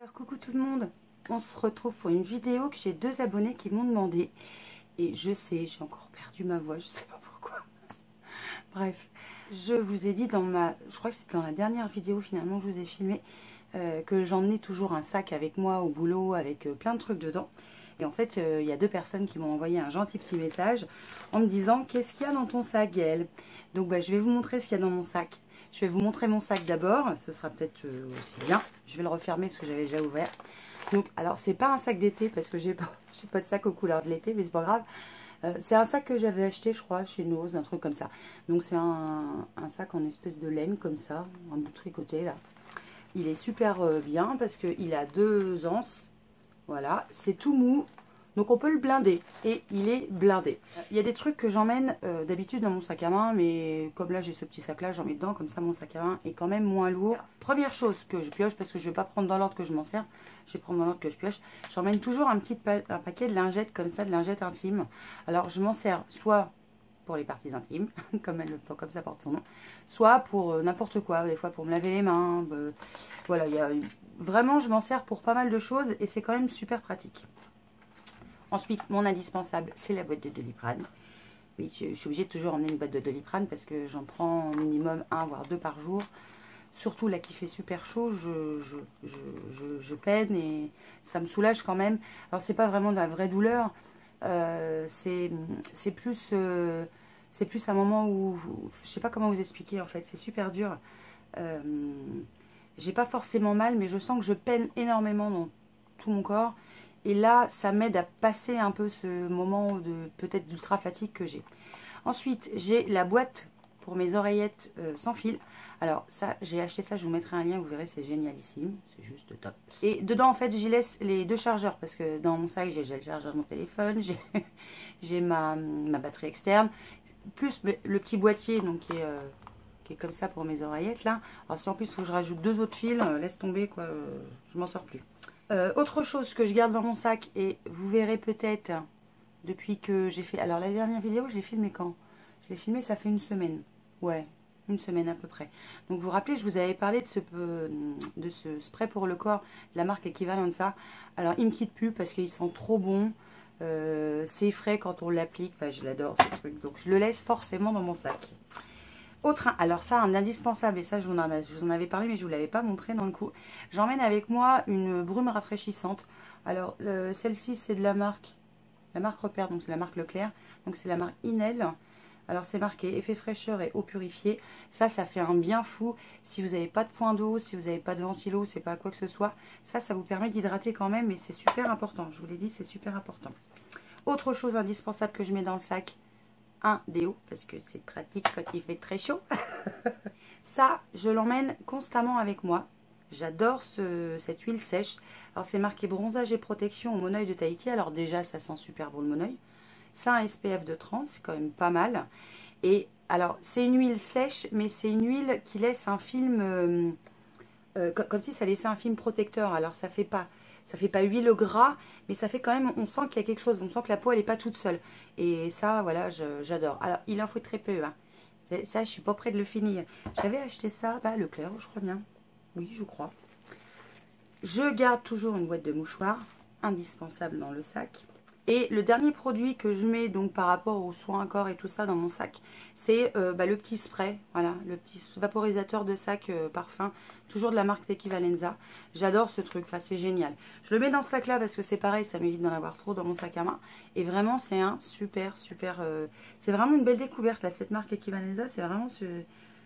Alors, coucou tout le monde, on se retrouve pour une vidéo que j'ai 2 abonnés qui m'ont demandé. Et je sais, j'ai encore perdu ma voix, je sais pas pourquoi. Bref, je vous ai dit je crois que c'était dans la dernière vidéo finalement que je vous ai filmé, que j'emmenais toujours un sac avec moi au boulot avec plein de trucs dedans. Et en fait, il y a 2 personnes qui m'ont envoyé un gentil petit message en me disant: qu'est-ce qu'il y a dans ton sac, Gaëlle? Donc je vais vous montrer ce qu'il y a dans mon sac. Je vais vous montrer mon sac d'abord, ce sera peut-être aussi bien. Je vais le refermer parce que j'avais déjà ouvert. Donc, alors c'est pas un sac d'été parce que j'ai pas de sac aux couleurs de l'été, mais c'est pas grave. C'est un sac que j'avais acheté, je crois, chez Nose, un truc comme ça. Donc c'est un sac en espèce de laine comme ça, un bout tricoté là. Il est super bien parce qu'il a 2 anses. Voilà, c'est tout mou. Donc on peut le blinder et il est blindé. Il y a des trucs que j'emmène d'habitude dans mon sac à main, mais comme là j'ai ce petit sac là, j'en mets dedans, comme ça mon sac à main est quand même moins lourd. Première chose que je pioche, parce que je ne vais pas prendre dans l'ordre que je m'en sers, je vais prendre dans l'ordre que je pioche, j'emmène toujours un paquet de lingettes comme ça, de lingettes intimes. Alors je m'en sers soit pour les parties intimes, comme ça porte son nom, soit pour n'importe quoi, des fois pour me laver les mains. Voilà, vraiment je m'en sers pour pas mal de choses et c'est quand même super pratique. Ensuite, mon indispensable, c'est la boîte de Doliprane. Oui, je suis obligée de toujours emmener une boîte de Doliprane parce que j'en prends au minimum 1 voire 2 par jour. Surtout là qui fait super chaud, je peine et ça me soulage quand même. Alors c'est pas vraiment de la vraie douleur, c'est plus un moment où, je sais pas comment vous expliquer en fait, c'est super dur. J'ai pas forcément mal, mais je sens que je peine énormément dans tout mon corps. Et là, ça m'aide à passer un peu ce moment de peut-être d'ultra fatigue que j'ai. Ensuite, j'ai la boîte pour mes oreillettes sans fil. Alors ça, j'ai acheté ça, je vous mettrai un lien, vous verrez, c'est génialissime. C'est juste top. Et dedans, en fait, j'y laisse les 2 chargeurs. Parce que dans mon sac, j'ai le chargeur de mon téléphone, j'ai ma batterie externe. Plus le petit boîtier, donc qui est comme ça pour mes oreillettes là. Alors si en plus il faut que je rajoute 2 autres fils, laisse tomber quoi, je m'en sors plus. Autre chose que je garde dans mon sac, et vous verrez peut-être depuis que j'ai fait... Alors la dernière vidéo, je l'ai filmée quand? Je l'ai filmée, ça fait 1 semaine. Ouais, 1 semaine à peu près. Donc vous vous rappelez, je vous avais parlé de ce spray pour le corps, de la marque Equivalenza. Alors il me quitte plus parce qu'il sent trop bon. C'est frais quand on l'applique. Enfin, je l'adore ce truc. Donc je le laisse forcément dans mon sac. Alors ça, un indispensable, et ça je vous en avais parlé mais je ne vous l'avais pas montré dans le coup. J'emmène avec moi une brume rafraîchissante. Alors celle-ci c'est de la marque Repère, donc c'est la marque Leclerc. Donc c'est la marque Inel. Alors c'est marqué effet fraîcheur et eau purifiée. Ça fait un bien fou. Si vous n'avez pas de point d'eau, si vous n'avez pas de ventilo, c'est pas quoi que ce soit. Ça vous permet d'hydrater quand même et c'est super important. Je vous l'ai dit, c'est super important. Autre chose indispensable que je mets dans le sac, un déo, parce que c'est pratique quand il fait très chaud. Ça, je l'emmène constamment avec moi. J'adore cette huile sèche. Alors, c'est marqué bronzage et protection au monoeil de Tahiti. Alors déjà, ça sent super bon le monoeil. Ça a un SPF de 30, c'est quand même pas mal. Et alors, c'est une huile sèche, mais c'est une huile qui laisse un film... comme si ça laissait un film protecteur. Alors, ça fait pas huile gras, mais ça fait quand même, on sent qu'il y a quelque chose, on sent que la peau elle est pas toute seule. Et ça, voilà, j'adore. Alors, il en faut très peu, hein. Ça, je suis pas près de le finir. J'avais acheté ça, Leclerc, je crois bien. Oui, je crois. Je garde toujours une boîte de mouchoirs, indispensable dans le sac. Et le dernier produit que je mets donc par rapport aux soins corps et tout ça dans mon sac, c'est le petit spray, voilà, le petit vaporisateur de sac parfum, toujours de la marque Equivalenza. J'adore ce truc, enfin c'est génial. Je le mets dans ce sac là parce que c'est pareil, ça m'évite d'en avoir trop dans mon sac à main. Et vraiment c'est un super, c'est vraiment une belle découverte là, cette marque Equivalenza, c'est vraiment...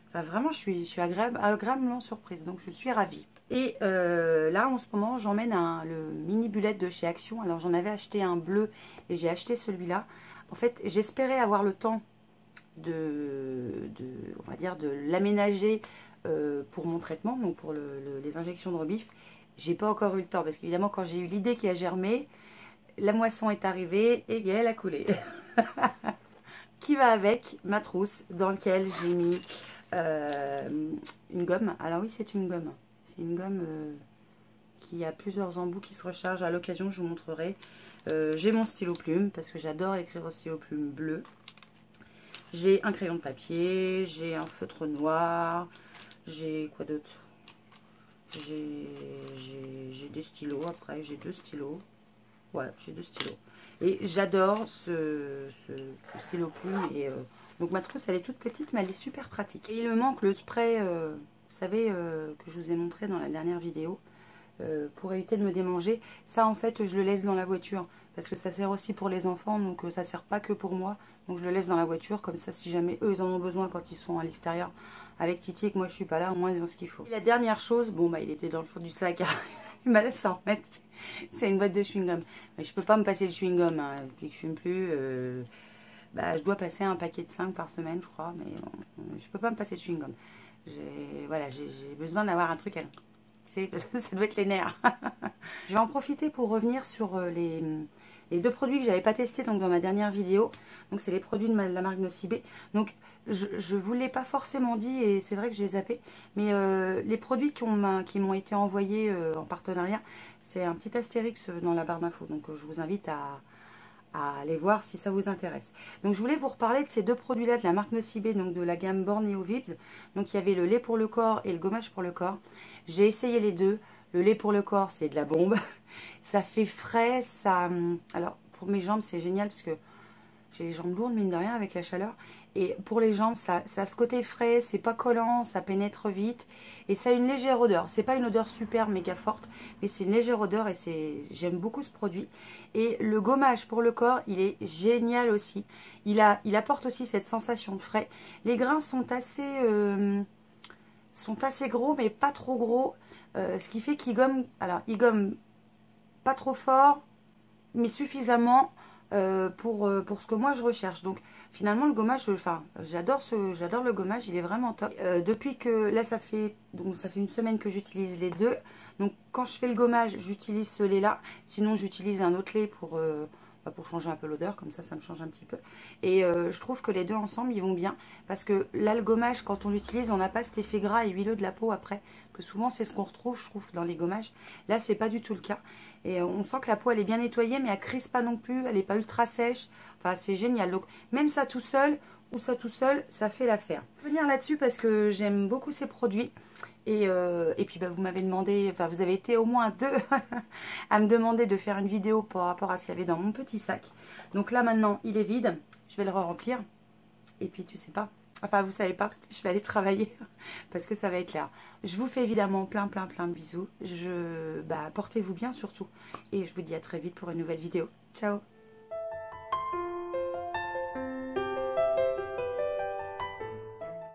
Enfin, vraiment, je suis agréablement surprise, donc je suis ravie. Et là, en ce moment, j'emmène le mini bullet de chez Action. Alors, j'en avais acheté un bleu et j'ai acheté celui-là. En fait, j'espérais avoir le temps on va dire, de l'aménager pour mon traitement, donc pour les injections de rebif. J'ai pas encore eu le temps, parce qu'évidemment, quand j'ai eu l'idée qui a germé, la moisson est arrivée et elle a coulé. Qui va avec ma trousse dans laquelle j'ai mis une gomme. Alors oui, c'est une gomme. C'est une gomme qui a plusieurs embouts qui se rechargent. À l'occasion, je vous montrerai. J'ai mon stylo plume parce que j'adore écrire au stylo plume bleu. J'ai un crayon de papier. J'ai un feutre noir. J'ai quoi d'autre? j'ai des stylos après, j'ai 2 stylos. Ouais, j'ai 2 stylos. Et j'adore ce stylo plume. Et donc ma trousse, elle est toute petite, mais elle est super pratique. Et il me manque le spray, vous savez, que je vous ai montré dans la dernière vidéo, pour éviter de me démanger. Ça, en fait, je le laisse dans la voiture, parce que ça sert aussi pour les enfants, donc ça sert pas que pour moi. Donc je le laisse dans la voiture, comme ça, si jamais eux, ils en ont besoin quand ils sont à l'extérieur avec Titi et que moi, je suis pas là, au moins, ils ont ce qu'il faut. Et la dernière chose, bon, bah, il était dans le fond du sac, il m'a laissé en mettre. C'est une boîte de chewing-gum. Mais je peux pas me passer le chewing-gum, hein, depuis que je fume plus. Bah, je dois passer un paquet de 5 par semaine, je crois, mais je peux pas me passer de chewing-gum. Voilà, j'ai besoin d'avoir un truc à... Parce que ça doit être les nerfs. Je vais en profiter pour revenir sur les 2 produits que j'avais pas testés donc dans ma dernière vidéo. Donc c'est les produits de la marque Nocibé. Donc je vous l'ai pas forcément dit et c'est vrai que j'ai zappé. Mais les produits qui m'ont été envoyés en partenariat, c'est un petit astérix dans la barre d'infos. Donc je vous invite à aller voir si ça vous intéresse. Donc je voulais vous reparler de ces 2 produits-là de la marque Nocibé, donc de la gamme Borneo Vibes. Donc il y avait le lait pour le corps et le gommage pour le corps. J'ai essayé les 2. Le lait pour le corps, c'est de la bombe. Ça fait frais, ça... Alors pour mes jambes, c'est génial parce que j'ai les jambes lourdes, mine de rien, avec la chaleur. Et pour les jambes, ça a ce côté frais, c'est pas collant, ça pénètre vite. Et ça a une légère odeur. C'est pas une odeur super méga forte, mais c'est une légère odeur et j'aime beaucoup ce produit. Et le gommage pour le corps, il est génial aussi. Il apporte aussi cette sensation de frais. Les grains sont assez gros, mais pas trop gros. Ce qui fait qu'il gomme... Alors, il gomme pas trop fort, mais suffisamment... pour ce que moi je recherche. Donc finalement le gommage, enfin j'adore le gommage, il est vraiment top. Depuis que là ça fait une semaine que j'utilise les 2. Donc quand je fais le gommage, j'utilise ce lait là. Sinon j'utilise un autre lait pour changer un peu l'odeur, comme ça me change un petit peu. Et je trouve que les 2 ensemble ils vont bien, parce que là le gommage, quand on l'utilise, on n'a pas cet effet gras et huileux de la peau après, que souvent c'est ce qu'on retrouve, je trouve, dans les gommages. Là c'est pas du tout le cas, et on sent que la peau elle est bien nettoyée, mais elle crispe pas non plus, elle n'est pas ultra sèche. Enfin c'est génial. Donc même ça tout seul ou ça tout seul, ça fait l'affaire. Je vais venir là-dessus parce que j'aime beaucoup ces produits. Et puis bah, vous m'avez demandé, enfin vous avez été au moins 2 à me demander de faire une vidéo par rapport à ce qu'il y avait dans mon petit sac. Donc là maintenant il est vide, je vais le remplir. Et puis tu sais pas, enfin vous savez pas, je vais aller travailler parce que ça va être là. Je vous fais évidemment plein de bisous. Portez-vous bien surtout. Et je vous dis à très vite pour une nouvelle vidéo. Ciao.